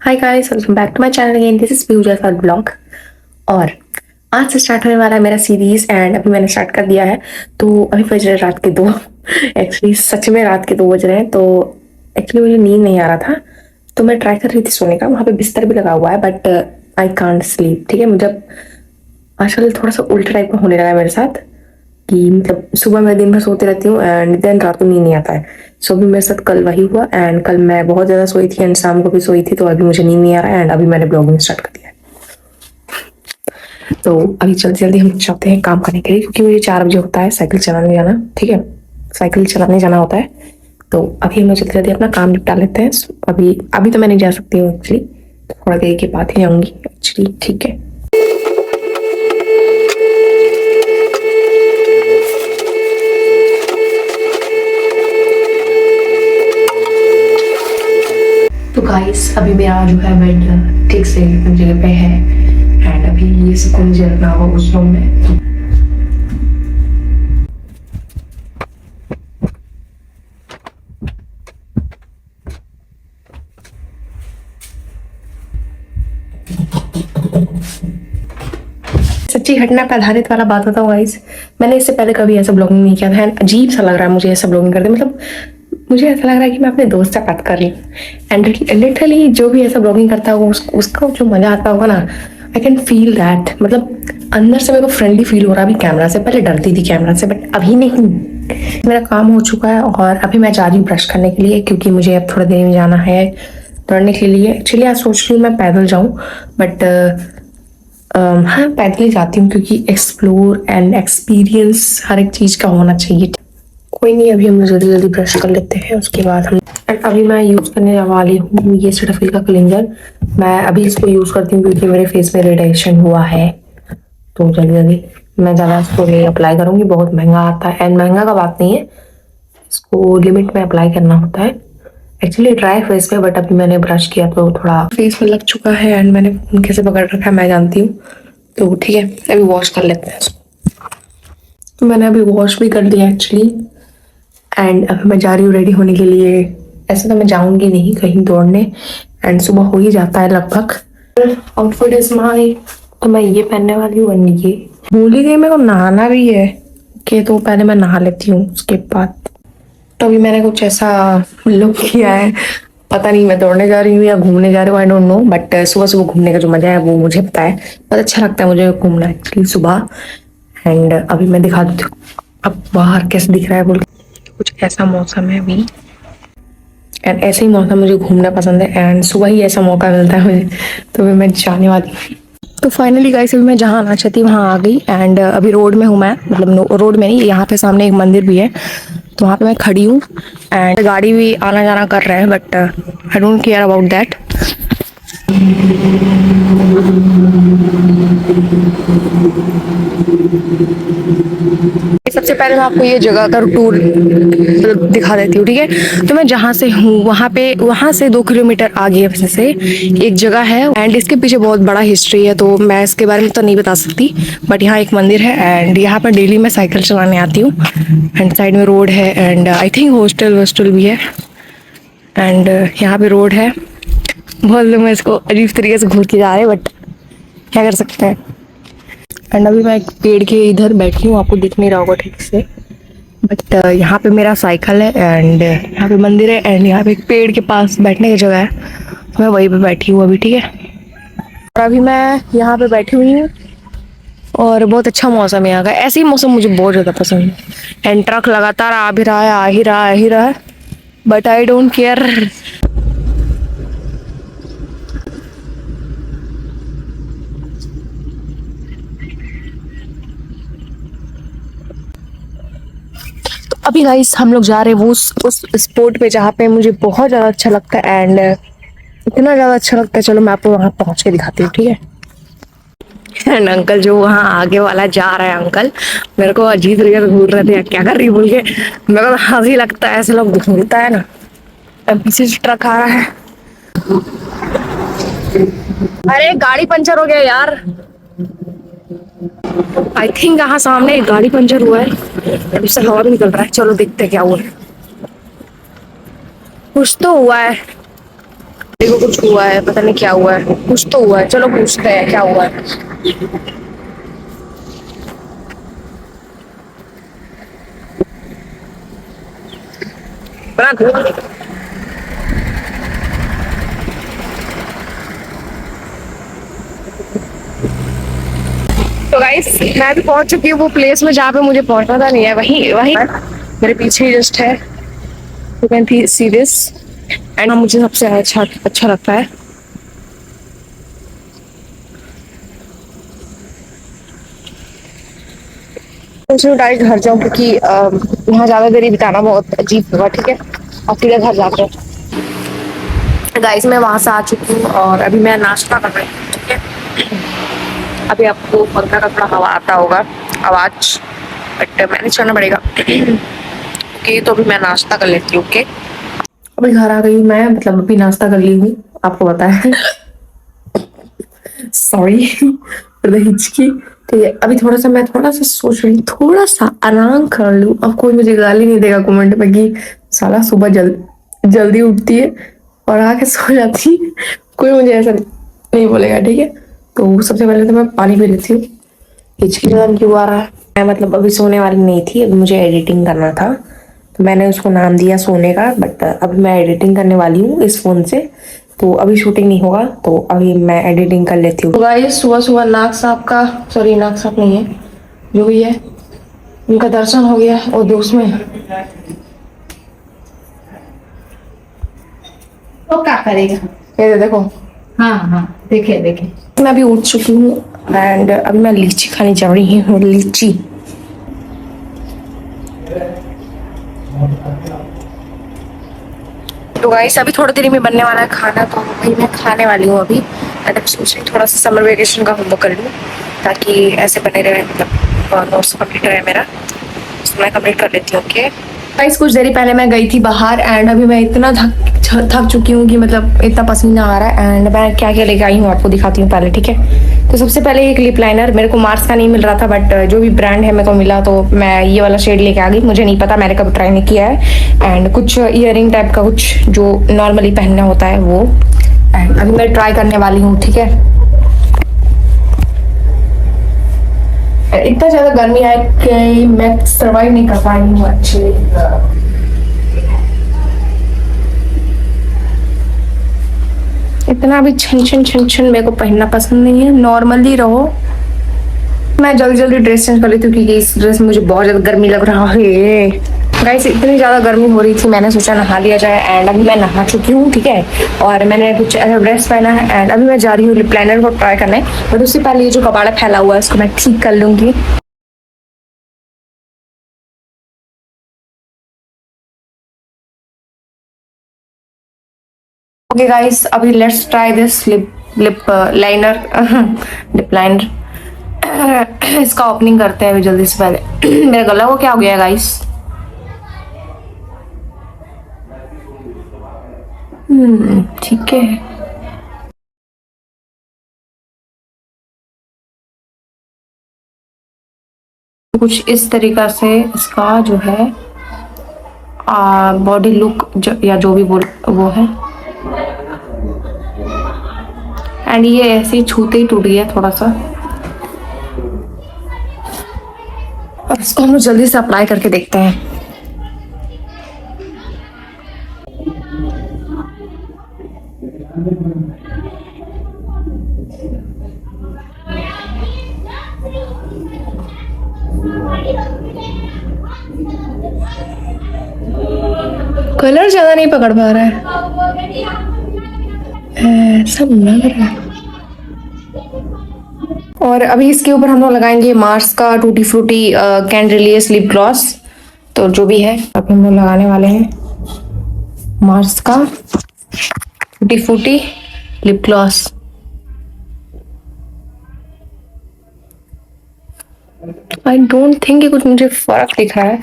Hi guys, welcome back to my channel again. This is future for blog. और आज से start होने वाला है मेरा सीरीज एंड अभी मैंने स्टार्ट कर दिया है। तो अभी बज रहे रात के 2। एक्चुअली सच में रात के 2 बज रहे हैं। तो एक्चुअली मुझे नींद नहीं आ रहा था, तो मैं ट्राई कर रही थी सोने का। वहाँ पे बिस्तर भी लगा हुआ है बट आई कांट स्लीप। ठीक है, मुझे आजकल थोड़ा सा उल्टा टाइप का होने लगा है मेरे साथ कि मतलब सुबह मैं दिन भर सोती रहती हूँ एंड देन रात को नींद नहीं आता है। सो अभी मेरे साथ कल वही हुआ एंड कल मैं बहुत ज्यादा सोई थी एंड शाम को भी सोई थी, तो अभी मुझे नींद नहीं आ रहा है एंड अभी मैंने ब्लॉगिंग स्टार्ट कर दिया है। तो अभी जल्दी जल्दी हम जाते हैं काम करने के लिए, क्योंकि मुझे 4 बजे होता है साइकिल चलाने जाना। ठीक है, साइकिल चलाने जाना होता है। तो अभी हम जल्दी जल्दी अपना काम निपटा लेते हैं। अभी अभी तो मैं नहीं जा सकती हूँ एक्चुअली, थोड़ा देर के बाद ही जाऊंगी एक्चुअली। ठीक है, तो गाइस अभी मेरा जो है बेड ठीक से अपनी जगह पे है एंड अभी ये सबको मुझे रखना होगा उस रूम में। सच्ची घटना पे आधारित वाला बात बताऊं गाइस, मैंने इससे पहले कभी ऐसा ब्लॉगिंग नहीं किया था एंड अजीब सा लग रहा है मुझे ऐसा ब्लॉगिंग करते। मतलब मुझे ऐसा लग रहा है कि मैं अपने दोस्त से बात कर रही हूँ एंड लिटरली जो भी ऐसा ब्लॉगिंग करता होगा उसका जो मजा आता होगा ना, आई कैन फील दैट। मतलब अंदर से मेरे को फ्रेंडली फील हो रहा है अभी कैमरा से। पहले डरती थी कैमरा से बट अभी नहीं। मेरा काम हो चुका है और अभी मैं जा रही हूँ ब्रश करने के लिए, क्योंकि मुझे अब थोड़ा देर में जाना है दौड़ने के लिए। एक्चुअली आज सोच रही हूँ मैं पैदल जाऊँ बट हाँ पैदल ही जाती हूँ, क्योंकि एक्सप्लोर एंड एक्सपीरियंस हर एक चीज़ का होना चाहिए। कोई नहीं, अभी हम जल्दी जल्दी ब्रश कर लेते हैं, उसके बाद हम अभी मैं यूज़ करने वाली हूँ ये सेटाफिल का क्लींजर। मैं अभी इसको यूज़ करती हूँ क्योंकि मेरे फेस में रेडिएशन हुआ है, तो जल्दी जल्दी मैं ज़्यादा इसको नहीं अप्लाई करूँगी। बहुत महंगा आता है एंड महंगा का बात नहीं है, इसको लिमिट में अप्लाई करना होता है। एक्चुअली ड्राई फेस पे बट अभी मैंने ब्रश किया तो थोड़ा फेस में लग चुका है एंड मैंने कैसे पकड़ रखा है मैं जानती हूँ। तो ठीक है, अभी वॉश कर लेते हैं इसको। तो मैंने अभी वॉश भी कर लिया एक्चुअली एंड अभी मैं जा रही हूँ रेडी होने के लिए। ऐसे तो मैं जाऊंगी नहीं कहीं दौड़ने एंड सुबह हो ही जाता है लगभग। आउटफिट इज माई, तो मैं ये पहनने वाली हूँ एंड ये भूल ही गई मेरे को नहाना भी है कि, तो पहले मैं नहा लेती हूँ उसके बाद। तो अभी मैंने कुछ ऐसा लुक किया है, पता नहीं मैं दौड़ने जा रही हूँ या घूमने जा रही हूँ, आई डोंट नो। बट सुबह सुबह घूमने का जो मजा है वो मुझे पता है, बहुत अच्छा लगता है मुझे घूमना एक्चुअली सुबह। एंड अभी मैं दिखा देती हूँ अब बाहर कैसे दिख रहा है बोल। कुछ ऐसा मौसम है अभी एंड ऐसे ही मौसम मुझे घूमना पसंद है एंड सुबह ही ऐसा मौका मिलता है मुझे, तो अभी मैं जाने वाली हूँ। तो फाइनली गाइस अभी मैं जहाँ आना चाहती हूँ वहाँ आ गई एंड अभी रोड में हूँ मैं। मतलब रोड में नहीं, यहाँ पे सामने एक मंदिर भी है तो वहाँ पे मैं खड़ी हूँ एंड गाड़ी भी आना जाना कर रहे हैं but I don't care about that. सबसे पहले मैं आपको ये जगह का टूर दिखा देती हूँ, ठीक है। तो मैं जहाँ से हूँ वहाँ से 2 किलोमीटर आगे वैसे से एक जगह है एंड इसके पीछे बहुत बड़ा हिस्ट्री है, तो मैं इसके बारे में तो नहीं बता सकती। बट यहाँ एक मंदिर है एंड यहाँ पर डेली मैं साइकिल चलाने आती हूँ एंड साइड में रोड है एंड आई थिंक हॉस्टल वोस्टल भी है एंड यहाँ पे रोड है। बहुत लोग मैं इसको अजीब तरीके से घूर के जा रहे हैं बट क्या कर सकते हैं। एंड अभी मैं एक पेड़ के इधर बैठी हूँ, आपको दिख नहीं रहा होगा ठीक से बट यहाँ पे मेरा साइकिल है एंड यहाँ पे मंदिर है एंड यहाँ पे एक पेड़ के पास बैठने की जगह है, तो मैं वहीं पे बैठी हूँ अभी। ठीक है, और अभी मैं यहाँ पे बैठी हुई हूँ और बहुत अच्छा मौसम है यहाँ का। ऐसे ही मौसम मुझे बहुत ज़्यादा पसंद है एंड ट्रक लगातार आ भी रहा है, आ ही रहा है, आ ही रहा है बट आई डोंट केयर। अभी गाइस हम लोग जा रहे हैं वो उस स्पॉट पे जहाँ पे मुझे बहुत ज़्यादा अच्छा लगता है एंड इतना ज़्यादा अच्छा लगता है। चलो मैं आपको वहाँ पहुँच के दिखाती हूँ, ठीक है। एंड अंकल जो वहाँ आगे वाला जा रहा है, अंकल मेरे को अजीब तरीके से घूर रहे थे, क्या कर रही बोल के। मेरे को हंसी लगता है ऐसे लोग घूरता है ना। पीछे से ट्रक आ रहा है, अरे गाड़ी पंचर हो गया यार। आई थिंक यहाँ सामने एक गाड़ी पंचर हुआ है, अभी से हवा भी निकल रहा है। चलो देखते हैं क्या हुआ है, कुछ तो हुआ है। देखो कुछ हुआ है, पता नहीं क्या हुआ है, कुछ तो हुआ है, चलो पूछते हैं क्या हुआ है। बना दो। तो गाइस मैं भी पहुंच चुकी हूँ वो प्लेस में जहाँ पे मुझे पहुंचना था, नहीं है वही वही मेरे पीछे ही जस्ट है। You can see this and मुझे सबसे अच्छा अच्छा लगता है। गाइस घर जाऊँ क्योंकि यहाँ ज्यादा देरी बिताना बहुत अजीब होगा, ठीक है। और सीधे घर जाते हैं। गाइस मैं वहां से आ चुकी हूँ और अभी मैं नाश्ता कर रही हूँ, ठीक है। अभी आपको पंखा का थोड़ा हवा आता होगा, आवाज, बट मैनेज करना पड़ेगा। ओके तो अभी मैं नाश्ता कर लेती हूँ। ओके अभी घर आ गई हूँ मैं, मतलब अभी नाश्ता कर ली हूँ, आपको पता है। सॉरी फॉर द हिचकी। ठीक है अभी थोड़ा सा सोच रही हूँ, थोड़ा सा आराम कर लूँ। अब कोई मुझे गाली नहीं देगा कमेंट में कि साला सुबह जल्दी उठती है और आके सो जाती है। कोई मुझे ऐसा नहीं बोलेगा, ठीक है। तो सबसे पहले तो मैं पानी पी लेती हूँ। हिचकी पता क्यों आ रहा है। मैं मतलब अभी सोने वाली नहीं थी, अभी मुझे एडिटिंग करना था तो मैंने उसको नाम दिया सोने का, बट अभी मैं एडिटिंग करने वाली हूँ इस फोन से, तो अभी शूटिंग नहीं होगा, तो अभी मैं एडिटिंग कर लेती हूँ। तो गाइस सुबह सुबह नाग साहब का, सॉरी नाग साहब नहीं है, जो भी है उनका दर्शन हो गया और दोस्त में वो क्या करेगा। ये देखो। हाँ हाँ देखे देखे। मैं अभी उठ चुकी हूँ एंड अभी मैं लीची खाने जा रही हूँ, लीची। तो गाइस अभी थोड़ी देर में बनने वाला है खाना, तो वही मैं खाने वाली हूँ अभी। एंड अब सोच रही थोड़ा सा समर वेकेशन का होमवर्क कर लूँ ताकि ऐसे बने रहे, मतलब नोट्स कंप्लीट रहे मेरा, तो मैं कंप्लीट कर लेती हूँ। ओके गाइस कुछ देरी पहले मैं गई थी बाहर एंड अभी मैं इतना थक चुकी हूँ कि मतलब इतना पसीना आ रहा है। एंड मैं क्या क्या लेके आई हूँ आपको दिखाती हूँ पहले, ठीक है। तो सबसे पहले एक लिप लाइनर, मेरे को मार्स का नहीं मिल रहा था बट जो भी ब्रांड है मेरे को मिला, तो मैं ये वाला शेड लेके आ गई। मुझे नहीं पता, मैंने कभी ट्राई नहीं किया है। एंड कुछ ईयरिंग टाइप का, कुछ जो नॉर्मली पहनना होता है वो। एंड अभी मैं ट्राई करने वाली हूँ, ठीक है। इतना ज्यादा गर्मी है कि मैं सर्वाइव नहीं कर पा रही हूँ एक्चुअली। इतना भी छन छन छन छन मेरे को पहनना पसंद नहीं है, नॉर्मली रहो। मैं जल्दी जल्दी ड्रेस चेंज कर लेती हूँ क्योंकि इस ड्रेस में मुझे बहुत ज्यादा गर्मी लग रहा है। गाइस इतनी ज्यादा गर्मी हो रही थी, मैंने सोचा नहा लिया जाए एंड अभी मैं नहा चुकी हूँ, ठीक है। और मैंने कुछ ऐसा ड्रेस पहना है एंड अभी मैं जा रही हूँ लिप लाइनर को ट्राई करने, बट उससे पहले ये जो कबाड़ा फैला हुआ है उसको मैं ठीक कर लूंगी। ओके गाइस अभी let's try this lip liner, lip liner. इसका ओपनिंग करते हैं अभी जल्दी से पहले। मेरे गला को क्या हो गया गाइस। ठीक है। कुछ इस तरीका से इसका जो है बॉडी लुक या जो भी बोल वो है। एंड ये ऐसे ही छूते ही टूट गया थोड़ा सा। अब इसको हम जल्दी से अप्लाई करके देखते हैं। कलर ज्यादा नहीं पकड़ पा रहा है, ऐसा लग रहा है। और अभी इसके ऊपर हम लोग लगाएंगे मार्स का टूटी फ्रूटी कैंडिलियस लिप ग्लॉस। तो जो भी है अभी हम लोग लगाने वाले हैं मार्स का tutti frutti lip gloss. I don't think कि कुछ मुझे फर्क दिख रहा है।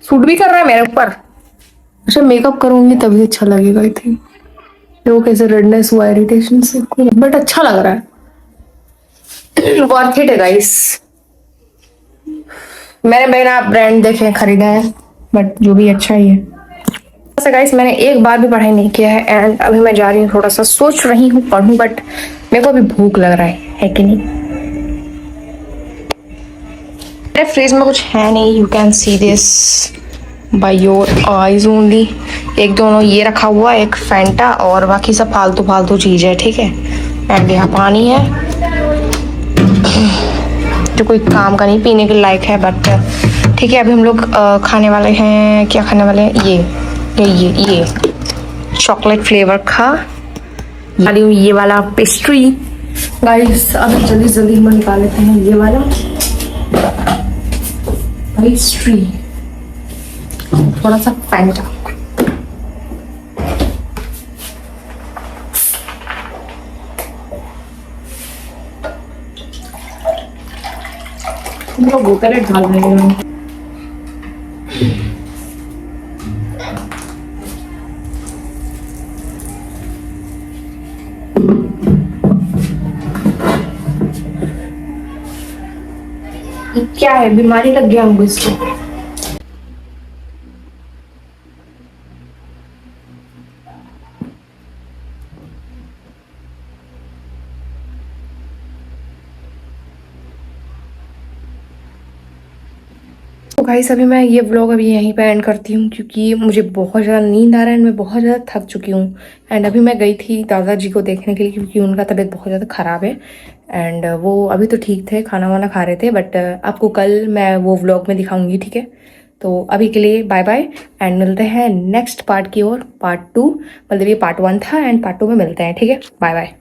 सूट भी कर रहा है मेरे ऊपर। अच्छा मेकअप करूंगी तभी अच्छा लगेगा आई थिंक। देखो कैसे रेडनेस हुआ इरिटेशन से, बट अच्छा लग रहा है। वर्थ इट है गाइस। मैंने बिना ब्रांड देखे खरीदा है, बट जो भी अच्छा ही है। वैसे गाइस मैंने एक बार भी पढ़ाई नहीं किया है एंड अभी मैं जा रही हूँ, थोड़ा सा सोच रही हूँ पढ़ूं, बट मेरे को अभी भूख लग रहा है कि नहीं। मेरे फ्रिज में कुछ है नहीं, you can see this by your eyes only. एक दोनों ये रखा हुआ, एक फैंटा, और बाकी सब फालतू फालतू चीज है, ठीक है। एंड यहाँ पानी है जो कोई काम का नहीं, पीने के लायक है, बट ठीक है। अभी हम लोग खाने वाले हैं, क्या खाने वाले हैं, ये चॉकलेट फ्लेवर का ये वाला पेस्ट्री। गाइस अब जल्दी जल्दी हम निकाल लेते हैं ये वाला पेस्ट्री, थोड़ा सा फैंटा। वो पहले डाल रहे हैं। क्या है, बीमारी लग गया हमको इसको। तो गाइस अभी मैं ये व्लॉग अभी यहीं पे एंड करती हूँ, क्योंकि मुझे बहुत ज़्यादा नींद आ रहा है एंड मैं बहुत ज़्यादा थक चुकी हूँ। एंड अभी मैं गई थी दादाजी को देखने के लिए, क्योंकि उनका तबीयत बहुत ज़्यादा ख़राब है। एंड वो अभी तो ठीक थे, खाना वाना खा रहे थे, बट आपको कल मैं वो व्लॉग में दिखाऊंगी, ठीक है। तो अभी के लिए बाय बाय एंड मिलते हैं नेक्स्ट पार्ट की ओर, पार्ट 2। मतलब ये पार्ट 1 था एंड पार्ट 2 में मिलते हैं, ठीक है। Bye bye.